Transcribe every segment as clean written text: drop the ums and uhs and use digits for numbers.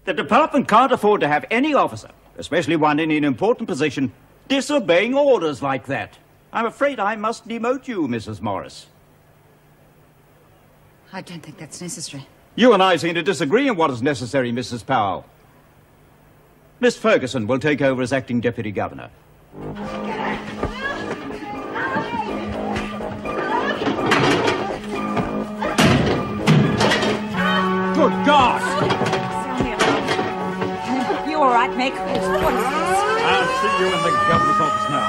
The department can't afford to have any officer, especially one in an important position, disobeying orders like that. I'm afraid I must demote you, Mrs. Morris. I don't think that's necessary. You and I seem to disagree on what is necessary, Mrs. Powell. Miss Ferguson will take over as acting deputy governor. Good God! You all right, Meg? What is this? I'll see you in the governor's office now.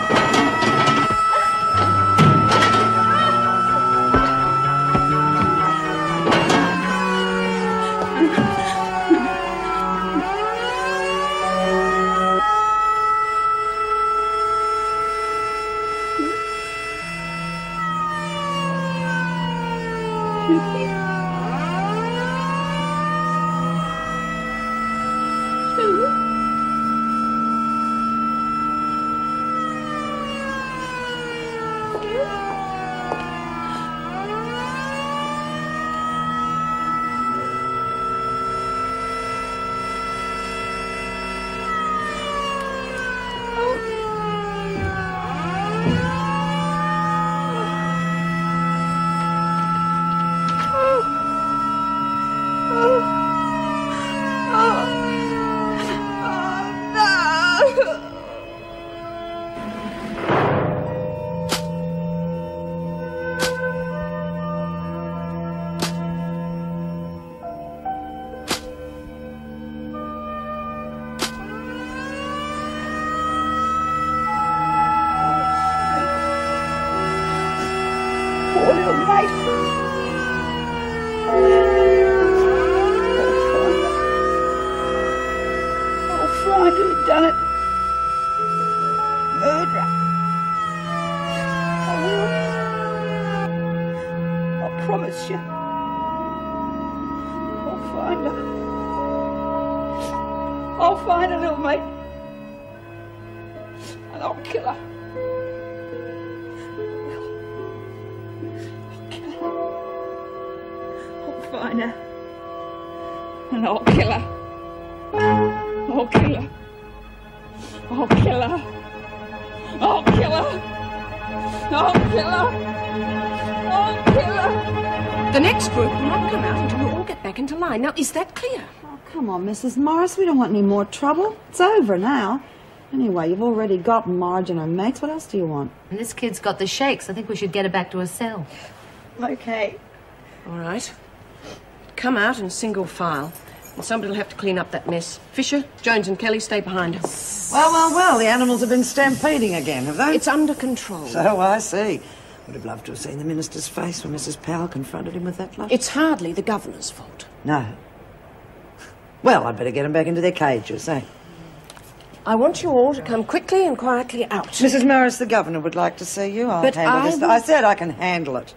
Now, is that clear? Oh, come on, Mrs. Morris. We don't want any more trouble. It's over now. Anyway, you've already got Marge and her mates. What else do you want? And this kid's got the shakes. I think we should get her back to her cell. Okay. All right. Come out in single file. And somebody will have to clean up that mess. Fisher, Jones and Kelly, stay behind her. Well. The animals have been stampeding again, have they? It's under control. So I see. Would have loved to have seen the minister's face when Mrs. Powell confronted him with that lot. It's hardly the governor's fault. No. Well, I'd better get them back into their cages, eh? I want you all to come quickly and quietly out. Mrs. Morris, the governor would like to see you. I'll handle this. I said I can handle it.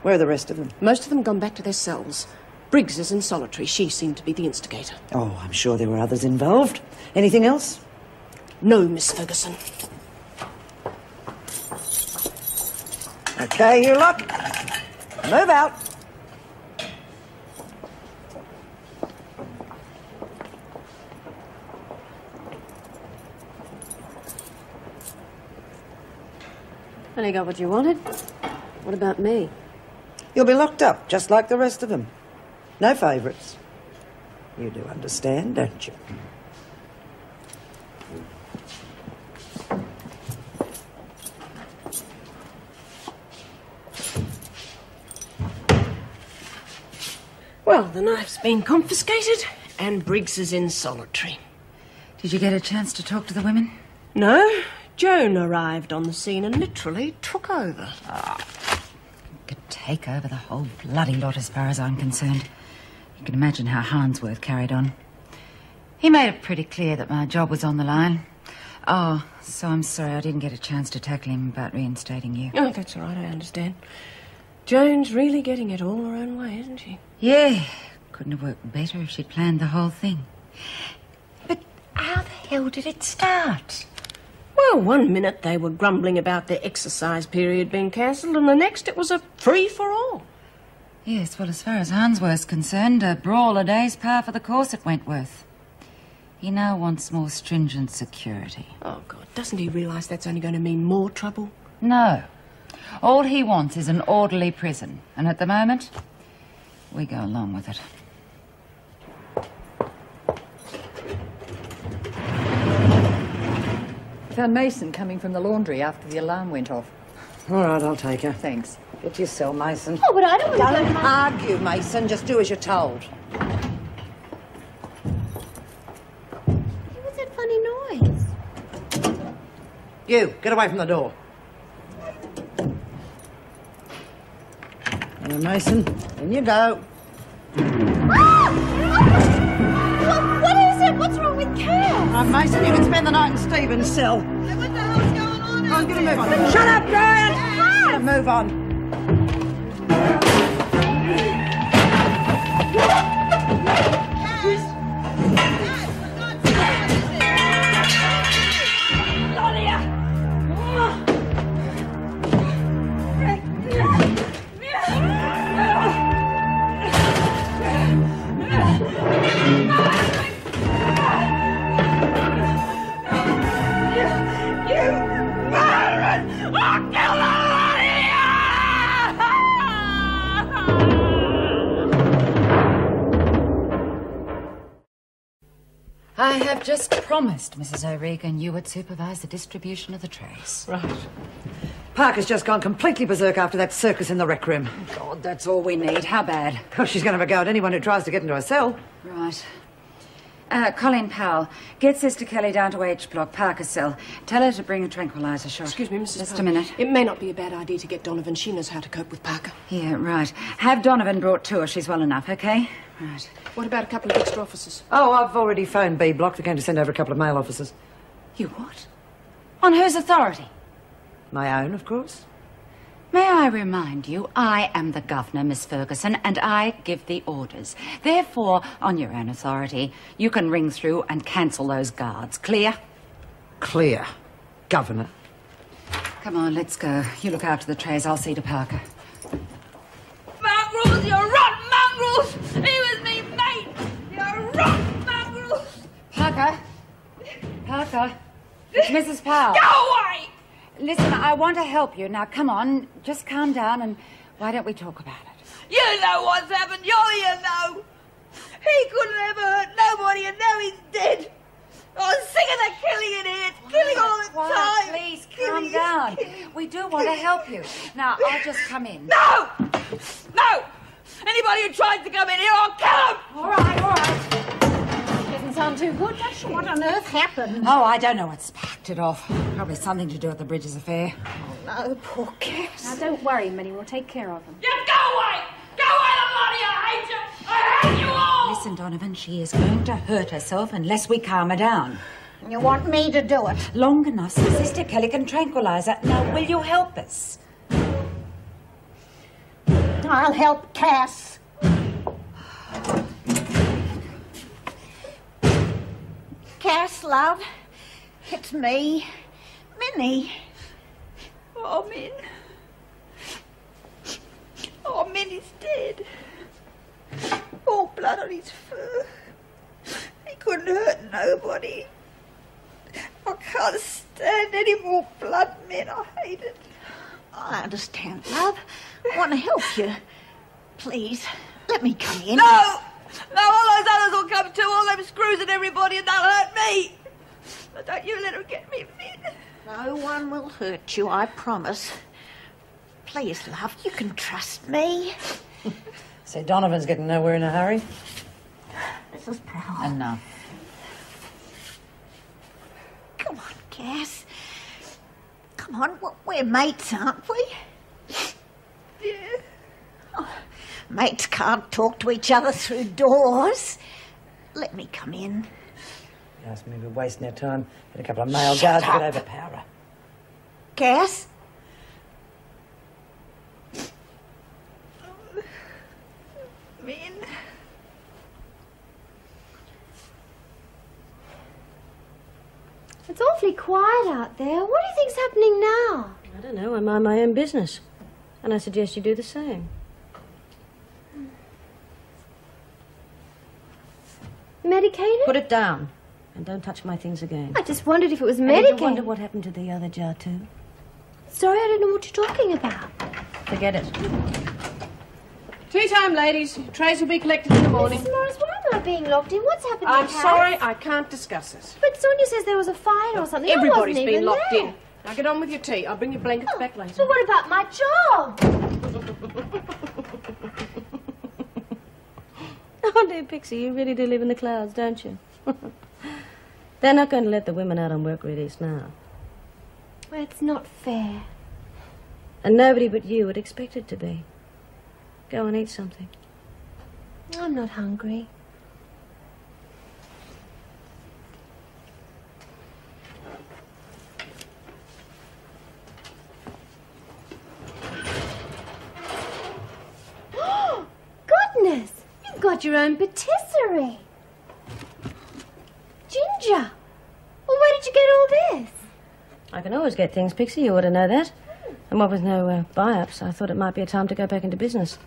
Where are the rest of them? Most of them gone back to their cells. Briggs is in solitary. She seemed to be the instigator. Oh, I'm sure there were others involved. Anything else? No, Miss Ferguson. Okay, you lot. Move out. Only got what you wanted. What about me? You'll be locked up, just like the rest of them. No favourites. You do understand, don't you? Well, the knife's been confiscated and Briggs is in solitary. Did you get a chance to talk to the women? No. Joan arrived on the scene and literally took over. Could take over the whole bloody lot as far as I'm concerned. You can imagine how Harnsworth carried on. He made it pretty clear that my job was on the line. Oh, so I'm sorry I didn't get a chance to tackle him about reinstating you. Oh, that's all right, I understand. Joan's really getting it all her own way, isn't she? Yeah. Couldn't have worked better if she'd planned the whole thing. But how the hell did it start? Well, one minute they were grumbling about their exercise period being cancelled, and the next it was a free-for-all. Yes, well, as far as Harnsworth's concerned, a brawl a day's par for the course at Wentworth. He now wants more stringent security. Oh, God, doesn't he realise that's only going to mean more trouble? No. All he wants is an orderly prison. And at the moment, we go along with it. Found Mason coming from the laundry after the alarm went off. All right, I'll take her. Thanks. Get to your cell, Mason. Oh, but I don't want to... Don't argue, Mason. Just do as you're told. What was that funny noise? You, get away from the door. Hello, Mason. In you go. What is it? What's wrong with Cal? Mason, you can spend the night in Stephen's cell. What the hell's going on? I'm going to move on. Shut up, Brian! Move on. I have just promised Mrs. O'Regan you would supervise the distribution of the trays. Right. Parker's just gone completely berserk after that circus in the rec room. God, that's all we need. How bad? Oh, she's going to have a go at anyone who tries to get into her cell. Right. Colleen Powell, get Sister Kelly down to H Block, Parker's cell. Tell her to bring a tranquilizer shot. Excuse me, Mrs. Just Powell. a minute. It may not be a bad idea to get Donovan. She knows how to cope with Parker. Yeah, right. Have Donovan brought to her. She's well enough, okay? Right. What about a couple of extra officers? Oh, I've already phoned B Block. They're going to send over a couple of male officers. You what? On whose authority? My own, of course. May I remind you, I am the governor, Miss Ferguson, and I give the orders. Therefore, on your own authority, you can ring through and cancel those guards. Clear? Clear. Governor. Come on, let's go. You look after the trays. I'll see to Parker. Mongrels, you're rotten mongrels! He was me mate! You're rotten mongrels! Parker? Parker? It's Mrs. Powell. Go away! Listen, I want to help you. Now, come on. Just calm down and why don't we talk about it? You know what's happened, you know. He couldn't ever hurt nobody and now he's dead. I'm sick of the killing in here. It's killing all the time. Please, calm down. We do want to help you. Now, I'll just come in. No! No! Anybody who tries to come in here, I'll kill him! All right, all right. Doesn't sound too good, does she? What on earth happened? Oh, I don't know what sparked it off. Probably something to do with the Bridges affair. Oh, poor Cass. Now, don't worry, Minnie. We'll take care of him. You go away! Go away, the lot of you! I hate you! I hate you all! Listen, Donovan, she is going to hurt herself unless we calm her down. You want me to do it? Long enough so Sister Kelly can tranquilize her. Now, will you help us? I'll help Cass. Cass, love. It's me. Minnie. Oh, Min. Oh, Minnie's dead. All blood on his fur. He couldn't hurt nobody. I can't stand any more blood, Min. I hate it. I understand, love. I want to help you. Please, let me come in. No! No, all those others will come too. All them screws and everybody, and they'll hurt me. But don't you let her get me, Min. No one will hurt you, I promise. Please, love, you can trust me. So Donovan's getting nowhere in a hurry. Mrs. Powell. Enough. Come on, Cass. Come on, we're mates, aren't we? Yeah. Oh, mates can't talk to each other through doors. Let me come in. Yes, maybe we're wasting our time. Get a couple of male guards to get overpower her. Cass? Min. It's awfully quiet out there. What do you think's happening now? I don't know. I mind my own business. And I suggest you do the same. Medicated? Put it down. And don't touch my things again. I just wondered if it was And medicated. you wonder what happened to the other jar, too? Sorry, I don't know what you're talking about. Forget it. Tea time, ladies. Trays will be collected in the morning. Mrs. Morris, why am I being locked in? What's happened I'm to Cass? sorry, I can't discuss it. But Sonia says there was a fight or something. Everybody's I wasn't been even locked there. in. Now get on with your tea. I'll bring your blankets back later. But what about my job? Oh, dear Pixie, you really do live in the clouds, don't you? They're not going to let the women out on work release now. Well, it's not fair. And nobody but you would expect it to be. Go and eat something. I'm not hungry. Goodness! You've got your own patisserie. Ginger! Well, where did you get all this? I can always get things, Pixie. You ought to know that. And what with no buy-ups, I thought it might be a time to go back into business.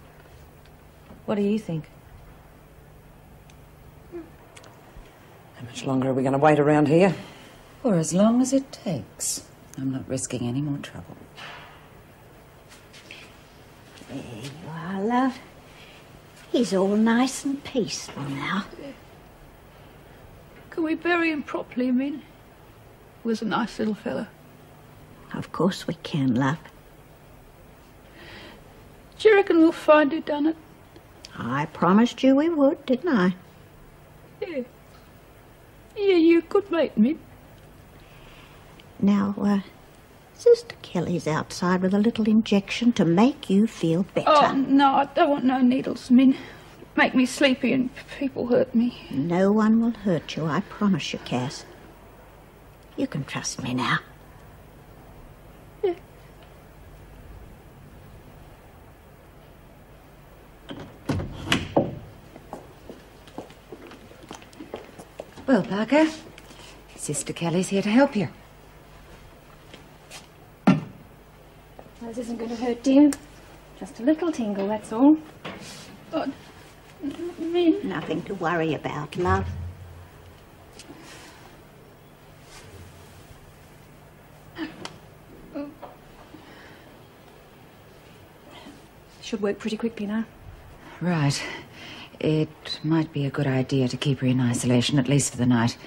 What do you think? How much longer are we going to wait around here? For as long as it takes. I'm not risking any more trouble. There you are, love. He's all nice and peaceful now. Can we bury him properly, Min? He was a nice little fella. Of course we can, love. Do you reckon we'll find who done it? I promised you we would, didn't I? Yeah. Yeah, you're a good mate, Min. Now, Sister Kelly's outside with a little injection to make you feel better. Oh, no, I don't want no needles, Min. Make me sleepy and people hurt me. No one will hurt you, I promise you, Cass. You can trust me now. Yeah. Well, Parker, Sister Kelly's here to help you. Well, this isn't going to hurt, dear. Just a little tingle, that's all. Oh, Min. Nothing to worry about, love. Should work pretty quickly now. Right. It might be a good idea to keep her in isolation, at least for the night.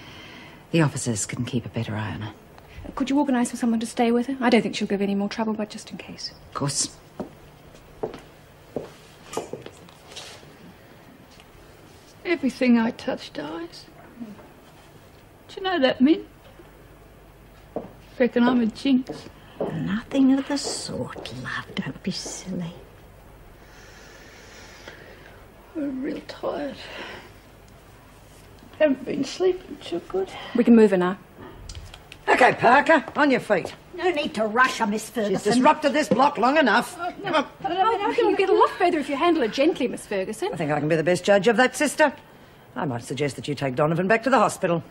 The officers can keep a better eye on her. Could you organise for someone to stay with her? I don't think she'll give any more trouble, but just in case. Of course. Everything I touch dies. Do you know that, Min? Reckon I'm a jinx. Nothing of the sort, love. Don't be silly. I'm real tired. Haven't been sleeping too good. We can move her now. Okay, Parker, on your feet. No need to rush her, Miss Ferguson. She's disrupted this block long enough. Come on. I think you get a lot further if you handle her gently, Miss Ferguson. I think I can be the best judge of that, sister. I might suggest that you take Donovan back to the hospital.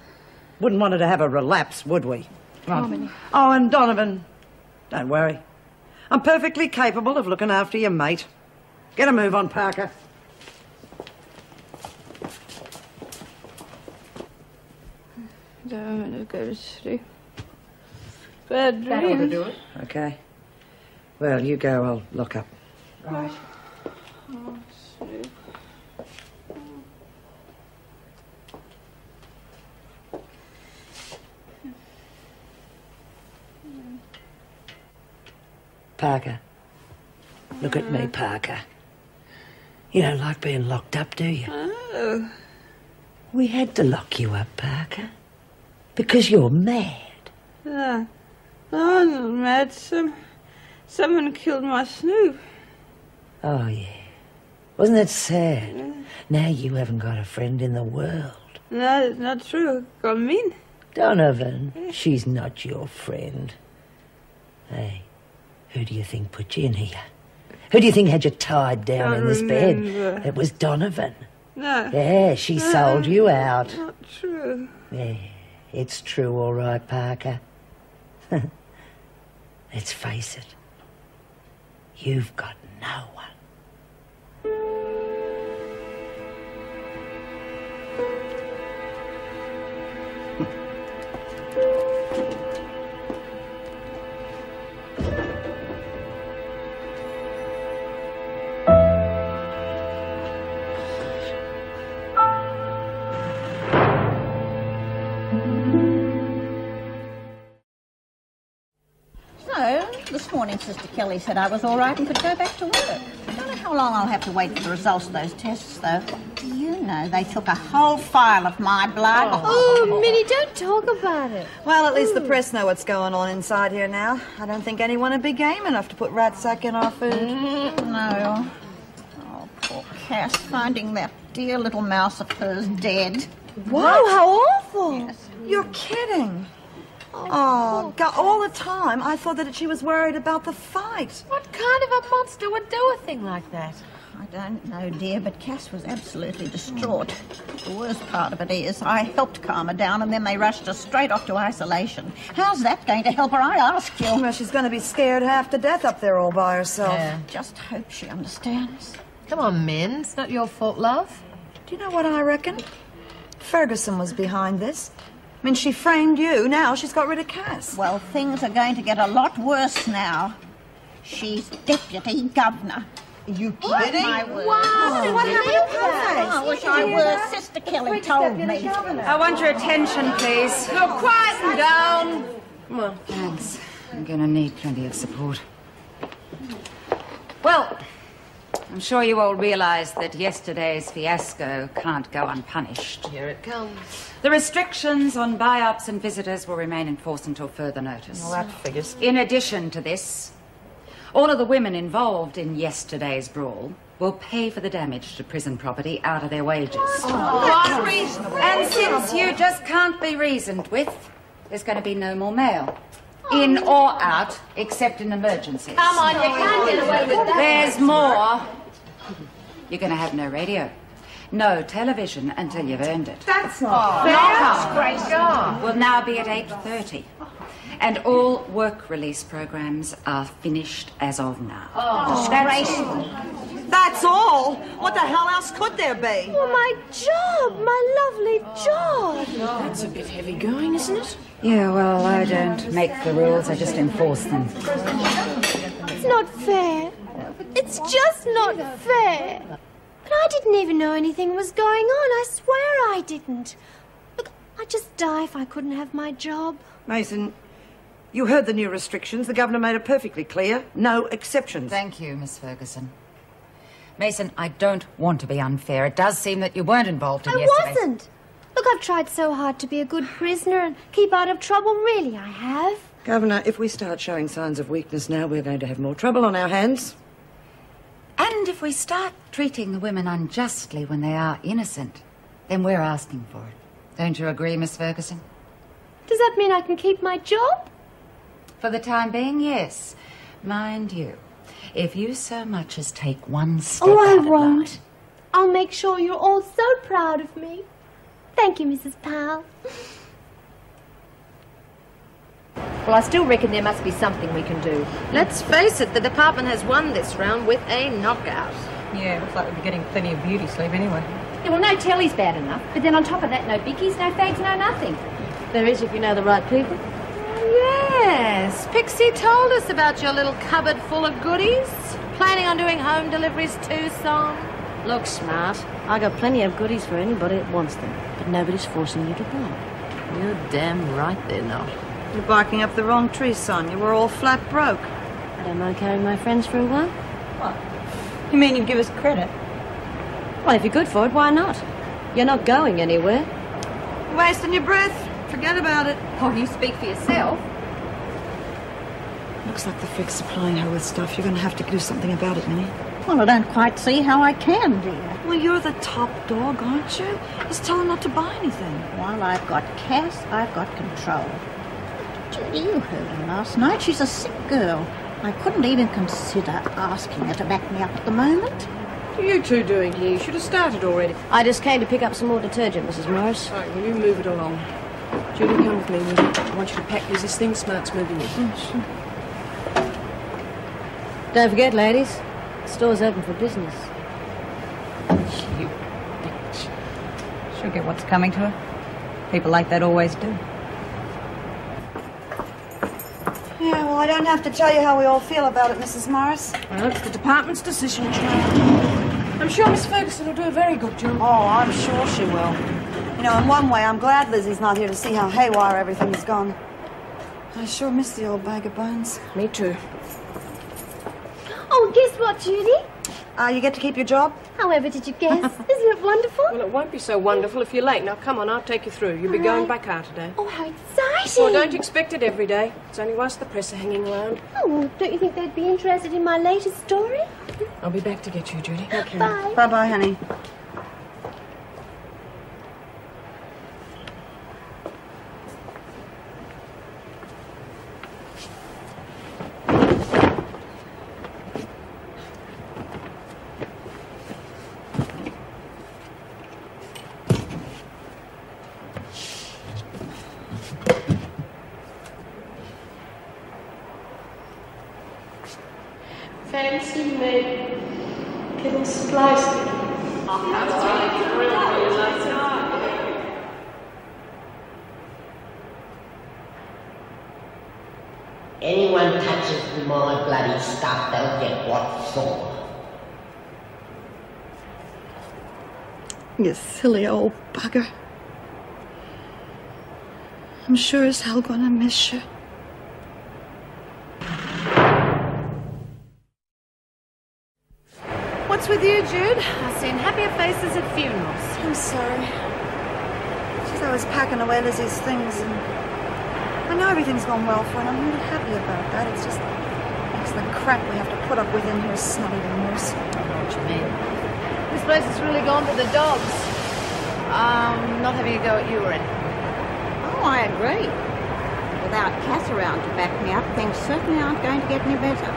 Wouldn't want her to have a relapse, would we? Harmony. Oh, and Donovan, don't worry. I'm perfectly capable of looking after your mate. Get a move on, Parker. I'm gonna go to sleep. Bad dreams. That ought to do it. Okay. Well, you go, I'll lock up. Right. Oh, sleep. Parker. Look at me, Parker. You don't like being locked up, do you? Oh. We had to lock you up, Parker. Because you're mad. No, I'm not mad. Someone killed my Snoop. Oh, yeah. Wasn't that sad? Now you haven't got a friend in the world. No, it's not true. Got Min. Donovan, she's not your friend. Hey, who do you think put you in here? Who do you think had you tied down in this bed? It was Donovan. No. Yeah, she sold you out. Not true. Yeah, it's true, all right, Parker. Let's face it. You've got no one. morning Sister Kelly said I was all right and could go back to work. I don't know how long I'll have to wait for the results of those tests, though. You know, they took a whole file of my blood. Oh, Minnie, don't talk about it. Well, at least the press know what's going on inside here now. I don't think anyone would be game enough to put ratsack in our food. No. Oh, poor Cass, finding that dear little mouse of hers dead. Whoa, how awful! Yes. You're kidding. Oh, God, all the time I thought that she was worried about the fight. What kind of a monster would do a thing like that? I don't know, dear, but Cass was absolutely distraught. The worst part of it is I helped calm her down and then they rushed her straight off to isolation. How's that going to help her, I ask you? Well, she's going to be scared half to death up there all by herself. Yeah. Just hope she understands. Come on, Min. It's not your fault, love. Do you know what I reckon? Ferguson was behind this. I mean, she framed you. Now she's got rid of Cass. Well, things are going to get a lot worse now. She's deputy governor. Are you kidding? My word. Wow, what happened to Cass? I wish I were. Sister Kelly told me. I want your attention, please. Look, quieten down. Well, thanks. I'm going to need plenty of support. Well, I'm sure you all realise that yesterday's fiasco can't go unpunished. Here it comes. The restrictions on buy-ups and visitors will remain in force until further notice. Well, that figures. In addition to this, all of the women involved in yesterday's brawl will pay for the damage to prison property out of their wages. That's reasonable. And since you just can't be reasoned with, there's going to be no more mail. In or out, except in emergencies. Come on, you can't get away with that. There's more. You're going to have no radio, no television until you've earned it. That's not fair. Great God. Will now be at 8:30. And all work release programs are finished as of now. That's all? What the hell else could there be? Oh, my job, my lovely job. That's a bit heavy going, isn't it? Yeah, well, I don't make the rules, I just enforce them. It's not fair. It's just not fair. But I didn't even know anything was going on. I swear I didn't. Look, I'd just die if I couldn't have my job. Mason, you heard the new restrictions. The governor made it perfectly clear. No exceptions. Thank you, Miss Ferguson. Mason, I don't want to be unfair. It does seem that you weren't involved in yesterday's... I wasn't. Look, I've tried so hard to be a good prisoner and keep out of trouble. Really, I have. Governor, if we start showing signs of weakness now, we're going to have more trouble on our hands. And if we start treating the women unjustly when they are innocent, then we're asking for it. Don't you agree, Miss Ferguson? Does that mean I can keep my job? For the time being, yes. Mind you, if you so much as take one step Oh, I out of won't. line- I'll make sure you're all so proud of me. Thank you, Mrs. Powell. Well, I still reckon there must be something we can do. Let's face it, the department has won this round with a knockout. Yeah, looks like we'll be getting plenty of beauty sleep anyway. Yeah, well, no telly's bad enough, but then on top of that, no bickies, no fags, no nothing. There is if you know the right people. Yes, Pixie told us about your little cupboard full of goodies. Planning on doing home deliveries too, Son? Look, smart. I got plenty of goodies for anybody that wants them, but nobody's forcing you to buy. You're damn right they're not. You're barking up the wrong tree, son. You were all flat broke. I don't mind carrying my friends for a while. What? You mean you'd give us credit? Well, if you're good for it, why not? You're not going anywhere. You're wasting your breath. Forget about it. Oh, you speak for yourself. Looks like the fig's supplying her with stuff. You're going to have to do something about it, Minnie. Well, I don't quite see how I can, dear. Well, you're the top dog, aren't you? Just tell her not to buy anything. While I've got Cass, I've got control. Judy, you heard her last night. She's a sick girl. I couldn't even consider asking her to back me up at the moment. What are you two doing here? You should have started already. I just came to pick up some more detergent, Mrs. Morris. Right, will you move it along? Judy, come with me, will you? I want you to pack this thing. Smart's moving in. Sure. Don't forget, ladies, the store's open for business. You bitch. She'll get what's coming to her. People like that always do. Yeah, well, I don't have to tell you how we all feel about it, Mrs. Morris. Well, it's the department's decision, child. I'm sure Miss Ferguson will do a very good job. Oh, I'm sure she will. You know, in one way, I'm glad Lizzie's not here to see how haywire everything's gone. I sure miss the old bag of bones. Me too. Oh, guess what, Judy? You get to keep your job? However did you guess? Isn't it wonderful? Well, it won't be so wonderful if you're late. Now, come on, I'll take you through. You'll be going back out today. Oh, how exciting! Well, don't expect it every day. It's only whilst the press are hanging around. Oh, well, don't you think they'd be interested in my latest story? I'll be back to get you, Judy. Okay. Bye. Bye-bye, honey. Fancy made little slices. Anyone touches my bloody stuff, they'll get what's for. You silly old bugger. I'm sure as hell gonna miss you. What's with you, Jude? I've seen happier faces at funerals. I'm sorry. She's always packing away Lizzie's things, and I know everything's gone well for her, and I'm really happy about that. It's just it's the crap we have to put up with in here, snotty remorse. I know what you mean. This place has really gone for the dogs. Not having a go at you or anything. Oh, I agree. Without Cass around to back me up, things certainly aren't going to get any better.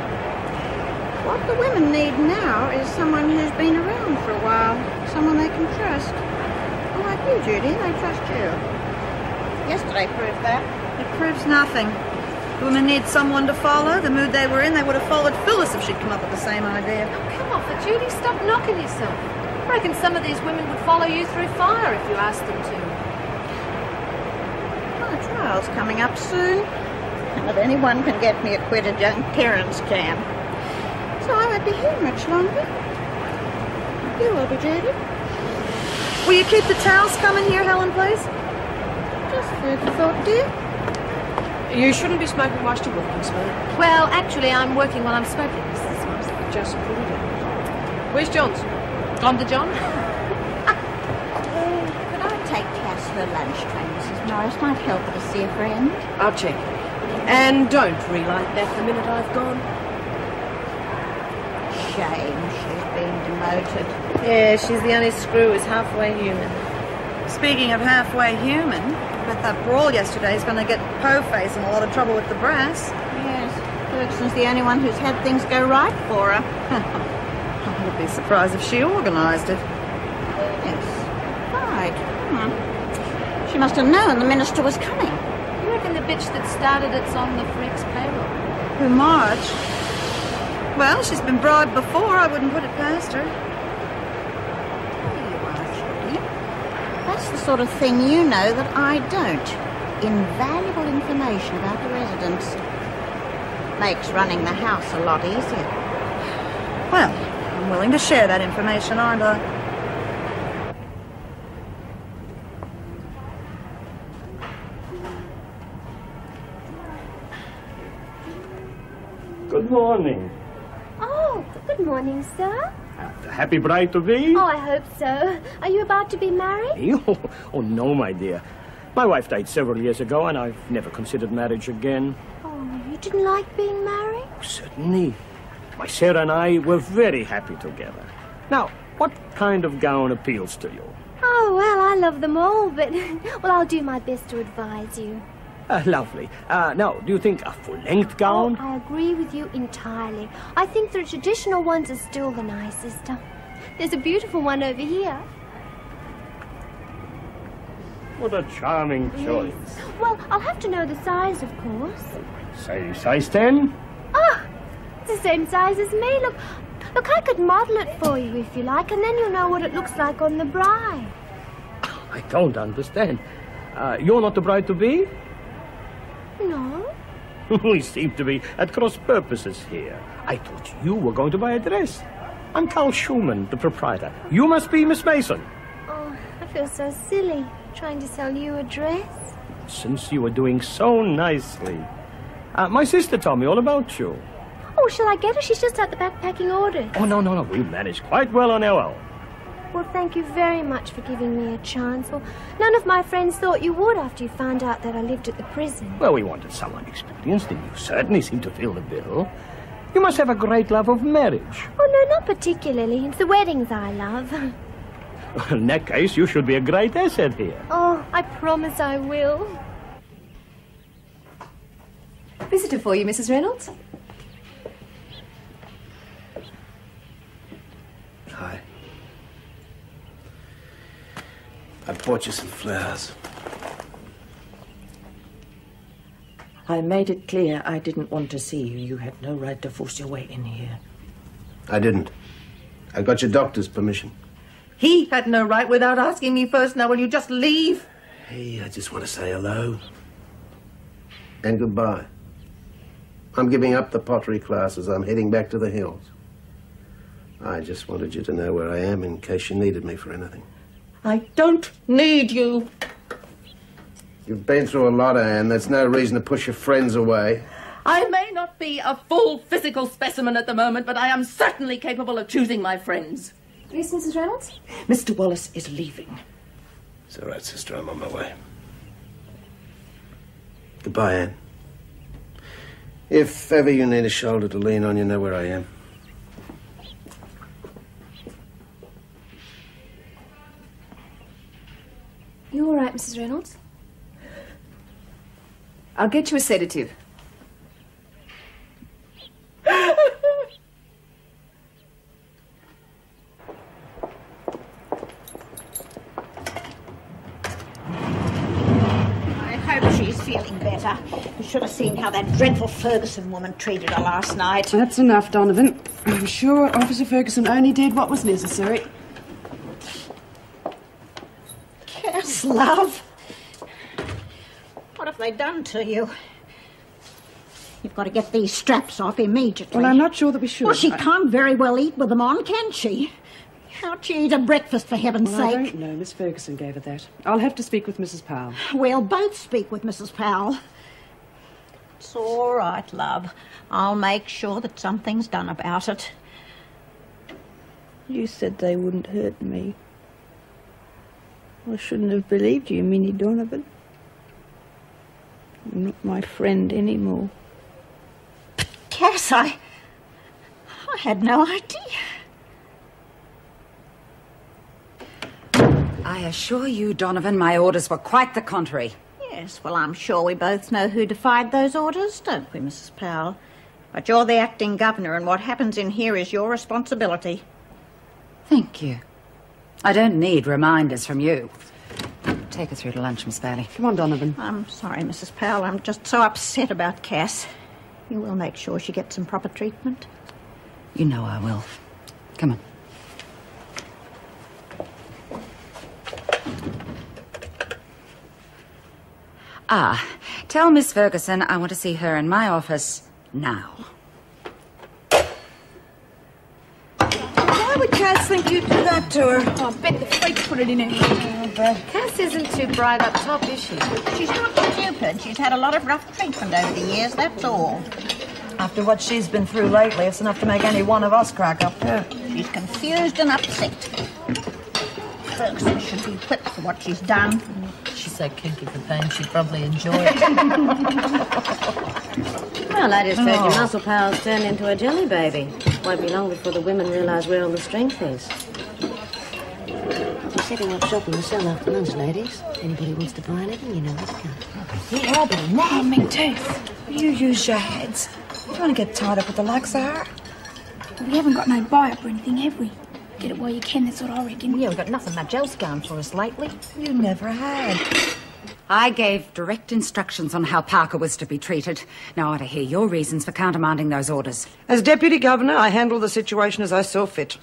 What the women need now is someone who's been around for a while, someone they can trust. Like you, Judy, they trust you. Yesterday proved that. It proves nothing. Women need someone to follow. The mood they were in, they would have followed Phyllis if she'd come up with the same idea. Oh, come off it, Judy. Stop knocking yourself. I reckon some of these women would follow you through fire if you asked them to. My trial's coming up soon. And if anyone can get me acquitted, young parents can. So I won't be here much longer. You will be, Judy. Will you keep the towels coming here, Helen, please? Just food for thought, dear. You shouldn't be smoking whilst you're working, Smoke. Well, actually, I'm working while I'm smoking, Mrs. Morris. Just put it out. Where's John's? Gone to John? Could I take Cass her lunch train, Mrs. Norris? Might help her to see a friend. I'll check. And don't relight that the minute I've gone. Shame she's been demoted. Yeah, she's the only screw who's halfway human. Speaking of halfway human, I bet that brawl yesterday is going to get Po-Face in a lot of trouble with the brass. Yes, Ferguson's the only one who's had things go right for her. I would be surprised if she organised it. Yes, right. She must have known the minister was coming. You reckon the bitch that started it's on the freak's payroll? Who, Marge? Well, she's been bribed before. I wouldn't put it past her. That's the sort of thing you know that I don't. Invaluable information about the residents. Makes running the house a lot easier. Well, I'm willing to share that information, aren't I? Good morning. Oh, good morning, sir. Happy bride to be? Oh, I hope so. Are you about to be married? Oh, no, my dear. My wife died several years ago, and I've never considered marriage again. Oh, you didn't like being married? Certainly. My Sarah and I were very happy together. Now, what kind of gown appeals to you? Oh, well, I love them all, but... well, I'll do my best to advise you. Lovely. Now, do you think a full-length gown? Oh, I agree with you entirely. I think the traditional ones are still the nicest. There's a beautiful one over here. What a charming choice. Yes. Well, I'll have to know the size, of course. Say size 10? Oh, it's the same size as me. Look, I could model it for you if you like, and then you'll know what it looks like on the bride. I don't understand. You're not the bride-to-be? No. We seem to be at cross purposes here. I thought you were going to buy a dress. I'm Carl Schumann, the proprietor. You must be Miss Mason. Oh, I feel so silly trying to sell you a dress. Since you were doing so nicely. My sister told me all about you. Oh, shall I get her? She's just at the back packing orders. Oh, no. We managed quite well on our own. Well, thank you very much for giving me a chance. Well, none of my friends thought you would after you found out that I lived at the prison. Well, we wanted someone experienced, and you certainly seem to fill the bill. You must have a great love of marriage. Oh, no, not particularly. It's the weddings I love. In that case, you should be a great asset here. Oh, I promise I will. Visitor for you, Mrs. Reynolds. Hi. I brought you some flowers. I made it clear I didn't want to see you. You had no right to force your way in here. I didn't. I got your doctor's permission. He had no right without asking me first. Now, will you just leave? Hey, I just want to say hello. And goodbye. I'm giving up the pottery classes. I'm heading back to the hills. I just wanted you to know where I am in case you needed me for anything. I don't need you. You've been through a lot, Anne. There's no reason to push your friends away. I may not be a full physical specimen at the moment, but I am certainly capable of choosing my friends. Yes, Mrs. Reynolds? Mr. Wallace is leaving. It's all right, sister. I'm on my way. Goodbye, Anne. If ever you need a shoulder to lean on, you know where I am. You all right, Mrs. Reynolds? I'll get you a sedative. I hope she's feeling better. You should have seen how that dreadful Ferguson woman treated her last night. That's enough, Donovan. I'm sure Officer Ferguson only did what was necessary. Cass, love. What have they done to you? You've got to get these straps off immediately. Well, I'm not sure that we should. Well, she can't very well eat with them on, can she? How'd she eat a breakfast, for heaven's Well, I sake? don't know. Miss Ferguson gave her that. I'll have to speak with Mrs. Powell. We'll both speak with Mrs. Powell. It's all right, love. I'll make sure that something's done about it. You said they wouldn't hurt me. I shouldn't have believed you, Minnie Donovan. You're not my friend anymore. Cass, I had no idea. I assure you, Donovan, my orders were quite the contrary. Yes, well, I'm sure we both know who defied those orders, don't we, Mrs. Powell? But you're the acting governor, and what happens in here is your responsibility. Thank you. I don't need reminders from you. Take her through to lunch, Miss Bailey. Come on, Donovan. I'm sorry, Mrs. Powell. I'm just so upset about Cass. You will make sure she gets some proper treatment? You know I will. Come on. Tell Miss Ferguson I want to see her in my office now. Why would Cass think you'd do that to her? Oh, I bet the freak put it in her. Cass isn't too bright up top, is she? She's not stupid. She's had a lot of rough treatment over the years, that's all. After what she's been through lately, it's enough to make any one of us crack up. She's confused and upset. Ferguson should be whipped for what she's done. She's so kinky for pain, she'd probably enjoy it. Well, I just heard your muscle powers turn into a jelly baby. Won't be long before the women realise where all the strength is. We're setting up shop in the cell after lunch, ladies. Anybody wants to buy anything, you know where to go. Yeah, I'll be mad. Me too. You use your heads. You don't want to get tied up with the likes of her. We haven't got no buy-up or anything, have we? Get it while you can, that's what I reckon. Yeah, we've got nothing much else going for us lately. You never had. I gave direct instructions on how Parker was to be treated. Now I ought to hear your reasons for countermanding those orders. As Deputy Governor, I handled the situation as I saw fit.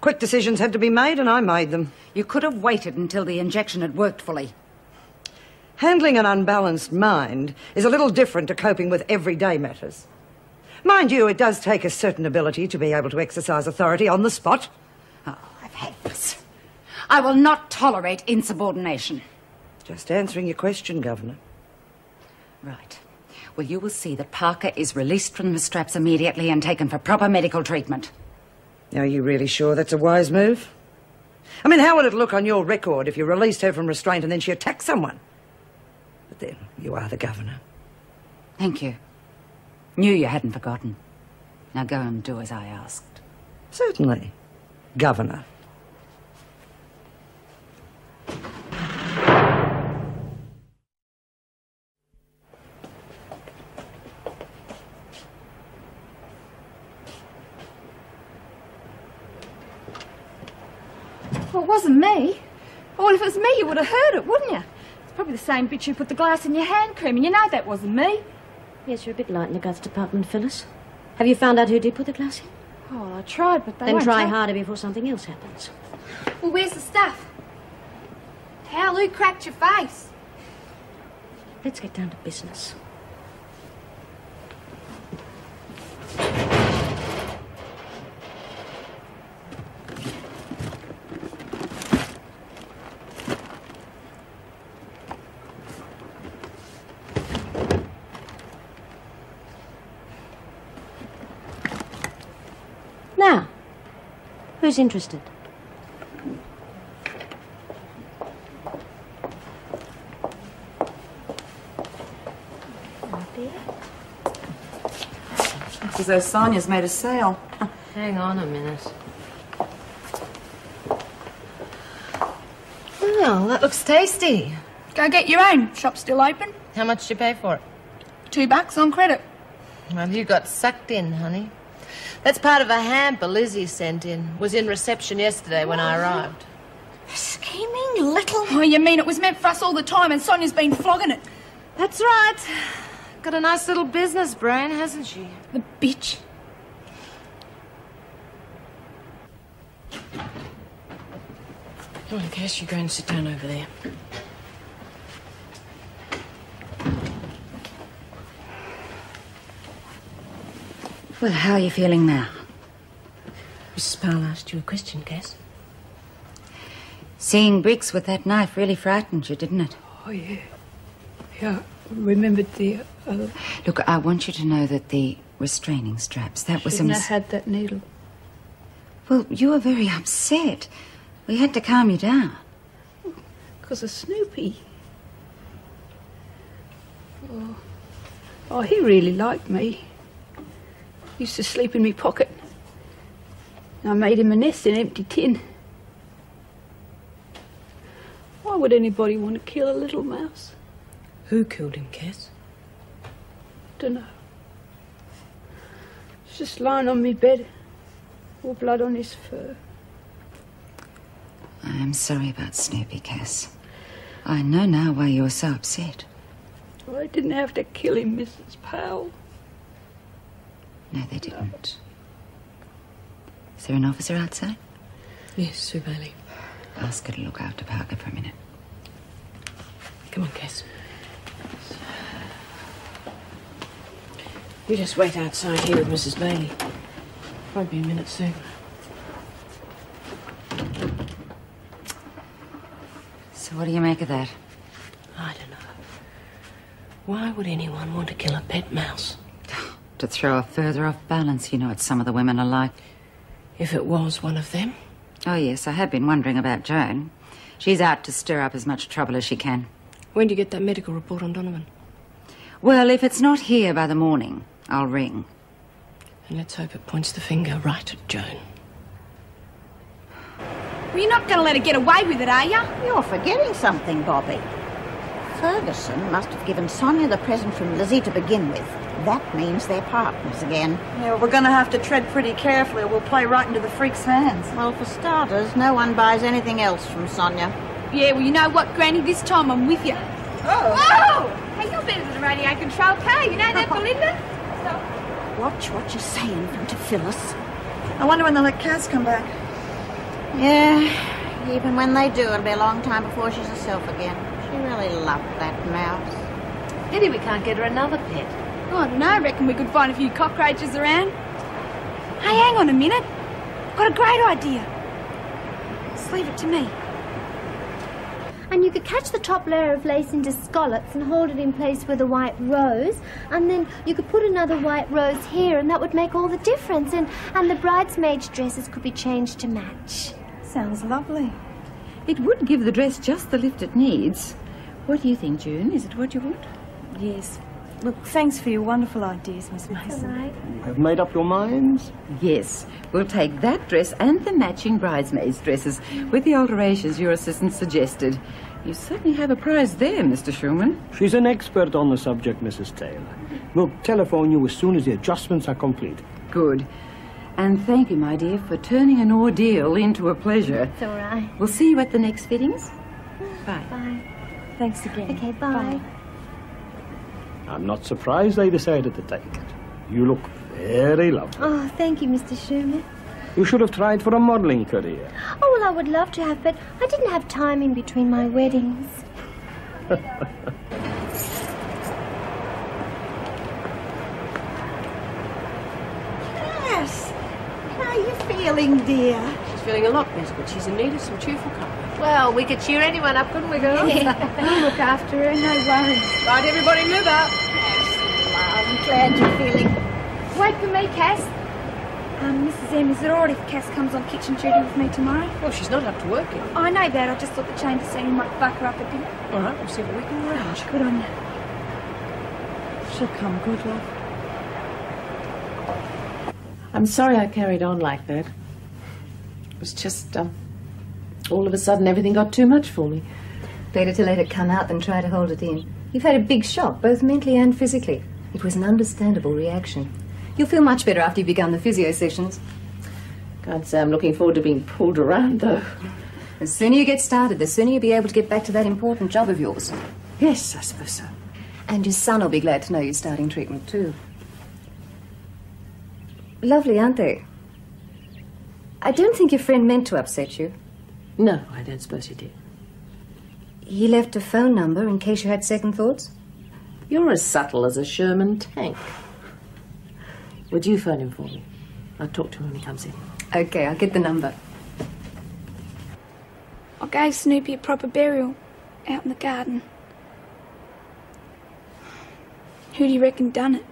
Quick decisions had to be made, and I made them. You could have waited until the injection had worked fully. Handling an unbalanced mind is a little different to coping with everyday matters. Mind you, it does take a certain ability to be able to exercise authority on the spot. Oh, I've had this. I will not tolerate insubordination. Just answering your question, Governor. Right. Well, you will see that Parker is released from the straps immediately and taken for proper medical treatment. Are you really sure that's a wise move? I mean, how would it look on your record if you released her from restraint and then she attacked someone? But then, you are the governor. Thank you. Knew you hadn't forgotten. Now go and do as I asked. Certainly, Governor. Well, it wasn't me. Well, if it was me, you would have heard it, wouldn't you? It's probably the same bitch who put the glass in your hand cream, and you know that wasn't me. Yes, you're a bit light in the guts department, Phyllis. Have you found out who did put the glass in? Oh, I tried, but they Then won't try take- harder before something else happens. Well, where's the stuff? Hal, who cracked your face? Let's get down to business. Now, who's interested? It's as though Sonia's made a sale. Hang on a minute. Well, that looks tasty. Go get your own. Shop's still open. How much did you pay for it? $2 on credit. Well, you got sucked in, honey. That's part of a hamper Lizzie sent in. Was in reception yesterday when I arrived. Scheming little... Oh, you mean it was meant for us all the time and Sonia's been flogging it? That's right. Got a nice little business brain, hasn't she? The bitch. Come on, Cass, you go and sit down over there. Well, how are you feeling now? Mrs. Powell asked you a question, Cass. Seeing Briggs with that knife really frightened you, didn't it? Oh, yeah. Yeah, I remembered the other... Look, I want you to know that the restraining straps, that was a Shouldn't have had that needle. Well, you were very upset. We had to calm you down. Because of Snoopy. Oh, he really liked me. He used to sleep in me pocket. I made him a nest in an empty tin. Why would anybody want to kill a little mouse? Who killed him, Cass? Dunno. He's just lying on me bed, all blood on his fur. I am sorry about Snoopy, Cass. I know now why you were so upset. Well, they didn't have to kill him, Mrs. Powell. No, they didn't. Is there an officer outside? Yes, Sue Bailey. Ask her to look after Parker for a minute. Come on, Cass. You just wait outside here with Mrs. Bailey. Won't be a minute soon. So what do you make of that? I don't know. Why would anyone want to kill a pet mouse? To throw her further off balance. You know what some of the women are like. If it was one of them? Oh, yes, I have been wondering about Joan. She's out to stir up as much trouble as she can. When do you get that medical report on Donovan? Well, if it's not here by the morning, I'll ring. And let's hope it points the finger right at Joan. Well, you're not going to let her get away with it, are you? You're forgetting something, Bobby. Ferguson must have given Sonia the present from Lizzie to begin with. That means they're partners again. Yeah, well, we're going to have to tread pretty carefully or we'll play right into the freak's hands. Well, for starters, no one buys anything else from Sonia. Yeah, well, you know what, Granny? This time I'm with you. Oh! Whoa! Hey, you're better than a radio control car. You know that, Belinda? Watch what you say in front of Phyllis. I wonder when they'll let Cass come back. Yeah, even when they do, it'll be a long time before she's herself again. She really loved that mouse. Pity we can't get her another pet. Oh, I don't know. I reckon we could find a few cockroaches around. Hey, hang on a minute. Got a great idea. Just leave it to me. And you could catch the top layer of lace into scallops and hold it in place with a white rose, and then you could put another white rose here, and that would make all the difference. And the bridesmaids' dresses could be changed to match. Sounds lovely. It would give the dress just the lift it needs. What do you think, June? Is it what you want? Yes. Look, thanks for your wonderful ideas, Miss Mason. Right. Have made up your minds? Yes. We'll take that dress and the matching bridesmaids' dresses with the alterations your assistant suggested. You certainly have a prize there, Mr. Schumann. She's an expert on the subject, Mrs. Taylor. We'll telephone you as soon as the adjustments are complete. Good. And thank you, my dear, for turning an ordeal into a pleasure. It's all right. We'll see you at the next fittings. Bye. Bye. Thanks again. Okay, bye. I'm not surprised they decided to take it. You look very lovely. Oh, thank you, Mr. Schumann. You should have tried for a modelling career. Oh, well, I would love to have, but I didn't have time in between my weddings. Yes. How are you feeling, dear? She's feeling a lot better, but she's in need of some cheerful company. Well, we could cheer anyone up, couldn't we, girls? I'll look after her, no worries. Right, everybody move out. I'm glad you're feeling... Wait for me, Cass. Mrs. M, is it all right if Cass comes on kitchen duty with me tomorrow? Well, she's not up to work yet. I know that. I just thought the change of scene might buck her up a bit. All right, we'll see what we can arrange. Good on you. She'll come good, love. I'm sorry I carried on like that. It was just, all of a sudden everything got too much for me. Better to let it come out than try to hold it in. You've had a big shock, both mentally and physically. It was an understandable reaction. You'll feel much better after you've begun the physio sessions. Can't say I'm looking forward to being pulled around, though. The sooner you get started, the sooner you'll be able to get back to that important job of yours. Yes, I suppose so. And your son will be glad to know you're starting treatment, too. Lovely, aren't they? I don't think your friend meant to upset you. No, I don't suppose he did. He left a phone number in case you had second thoughts? You're as subtle as a Sherman tank. Would you phone him for me? I'll talk to him when he comes in. Okay, I'll get the number. I gave Snoopy a proper burial out in the garden. Who do you reckon done it?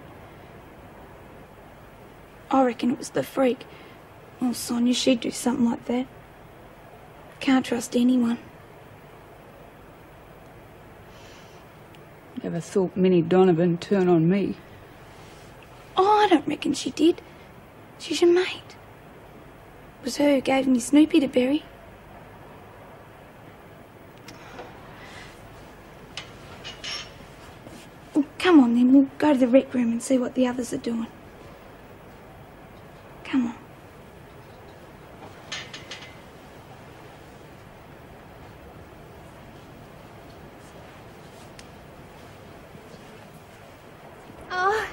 I reckon it was the freak. Oh, Sonia, she'd do something like that. Can't trust anyone. Never thought Minnie Donovan'd turn on me. Oh, I don't reckon she did. She's your mate. It was her who gave me Snoopy to bury. Well, come on then, we'll go to the rec room and see what the others are doing. Come on. Oh,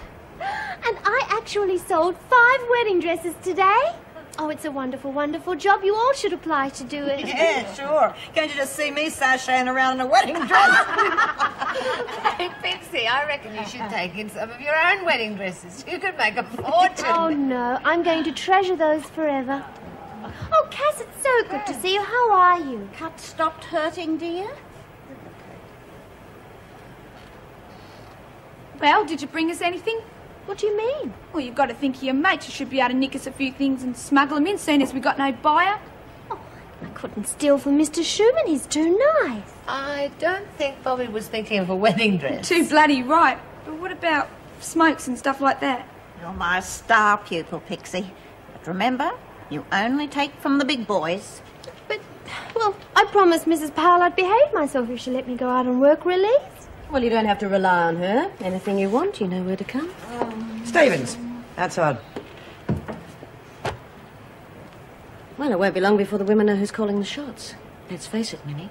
and I actually sold 5 wedding dresses today. Oh, it's a wonderful, wonderful job. You all should apply to do it. Yeah, sure. Can't you just see me sashaying around in a wedding dress? Hey, Pixie, I reckon you should take in some of your own wedding dresses. You could make a fortune. Oh, no. I'm going to treasure those forever. Oh, Cass, it's so good to see you. How are you? Cut stopped hurting, dear? Well, did you bring us anything? What do you mean? Well, you've got to think of your mates. You should be able to nick us a few things and smuggle them in, seeing as we got no buyer. Oh, I couldn't steal from Mr. Schumann. He's too nice. I don't think Bobby was thinking of a wedding dress. Too bloody right. But what about smokes and stuff like that? You're my star pupil, Pixie. But remember, you only take from the big boys. But, well, I promised Mrs. Powell I'd behave myself if she let me go out on work release. Well, you don't have to rely on her. Anything you want, you know where to come. Stevens, outside. Well, it won't be long before the women know who's calling the shots. Let's face it, Minnie.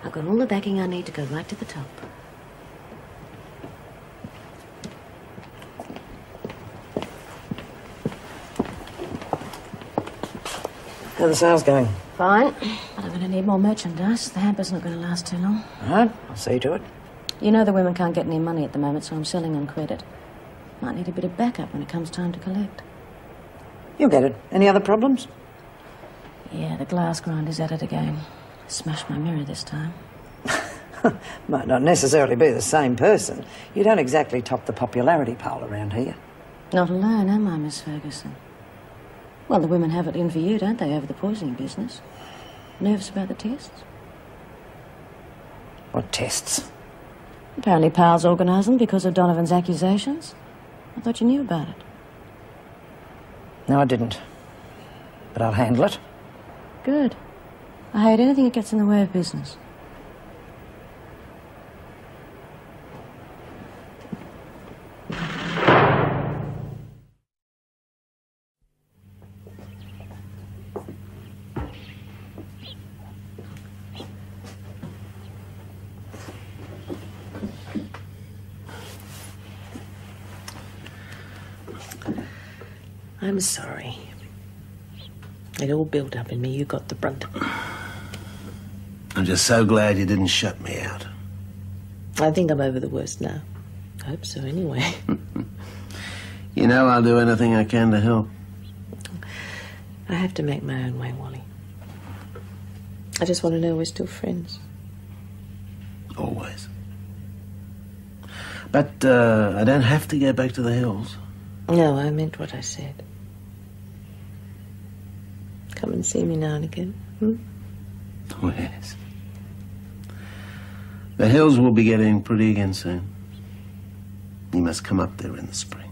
I've got all the backing I need to go right to the top. How are the sales going? Fine. But I'm going to need more merchandise. The hamper's not going to last too long. All right, I'll see to it. You know the women can't get any money at the moment, so I'm selling on credit. Might need a bit of backup when it comes time to collect. You'll get it. Any other problems? Yeah, the glass grinder's at it again. Smashed my mirror this time. Might not necessarily be the same person. You don't exactly top the popularity poll around here. Not alone, am I, Miss Ferguson? Well, the women have it in for you, don't they, over the poisoning business? Nervous about the tests? What tests? Apparently Pal's organised them because of Donovan's accusations. I thought you knew about it. No, I didn't. But I'll handle it. Good. I hate anything that gets in the way of business. I'm sorry. It all built up in me. You got the brunt of it. I'm just so glad you didn't shut me out. I think I'm over the worst now. I hope so, anyway. You know I'll do anything I can to help. I have to make my own way, Wally. I just want to know we're still friends. Always. But I don't have to go back to the hills. No, I meant what I said. Come and see me now and again. Oh, yes. The hills will be getting pretty again soon. You must come up there in the spring.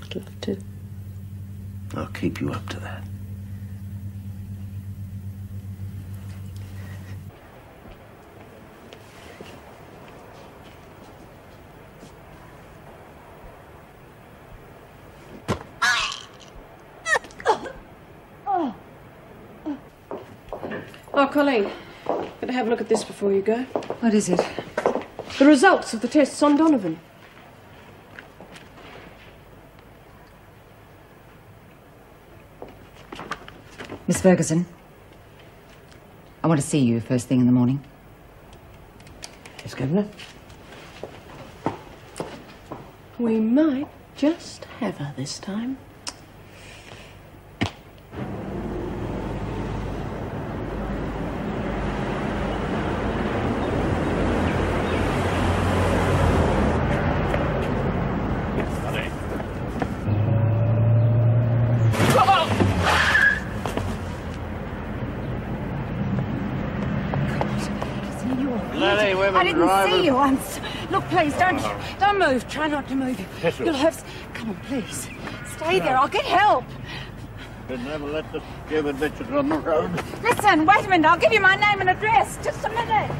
I'd love to. I'll keep you up to that. Oh, Colleen, better have a look at this before you go. What is it? The results of the tests on Donovan. Miss Ferguson, I want to see you first thing in the morning. Yes, Governor. We might just have her this time. I didn't see you. Look, please, don't move. Try not to move. Yes, You'll have... Come on, please. Stay there. I'll get help. You'd never let the stupid bitches run the road. Listen, wait a minute. I'll give you my name and address. Just a minute.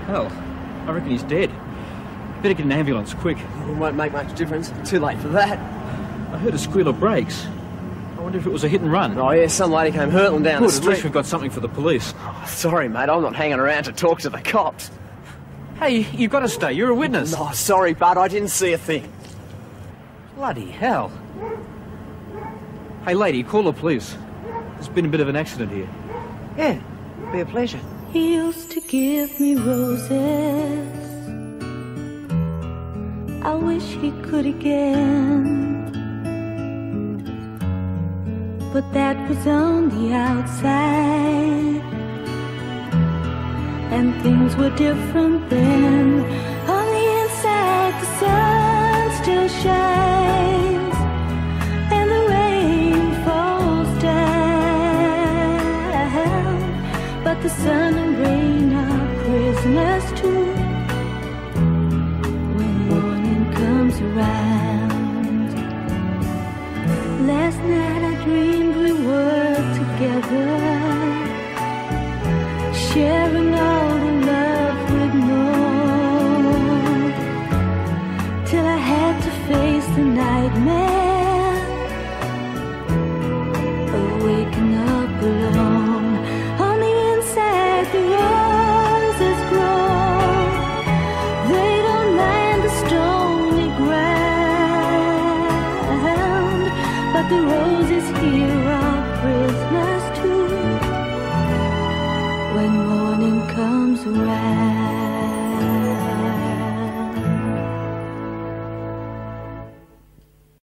Hell, I reckon he's dead. Better get an ambulance, quick. It won't make much difference. Too late for that. I heard a squeal of brakes. I wonder if it was a hit and run. Oh, yeah, some lady came hurtling down the Good, street. at least we've got something for the police. Oh, sorry, mate, I'm not hanging around to talk to the cops. Hey, you've got to stay. You're a witness. Oh, sorry, bud, I didn't see a thing. Bloody hell. Hey, lady, call the police. There's been a bit of an accident here. Yeah, be a pleasure. He used to give me roses. I wish he could again. But that was on the outside, and things were different then. On the inside, the sun still shines, and the rain falls down. But the sun and rain are prisoners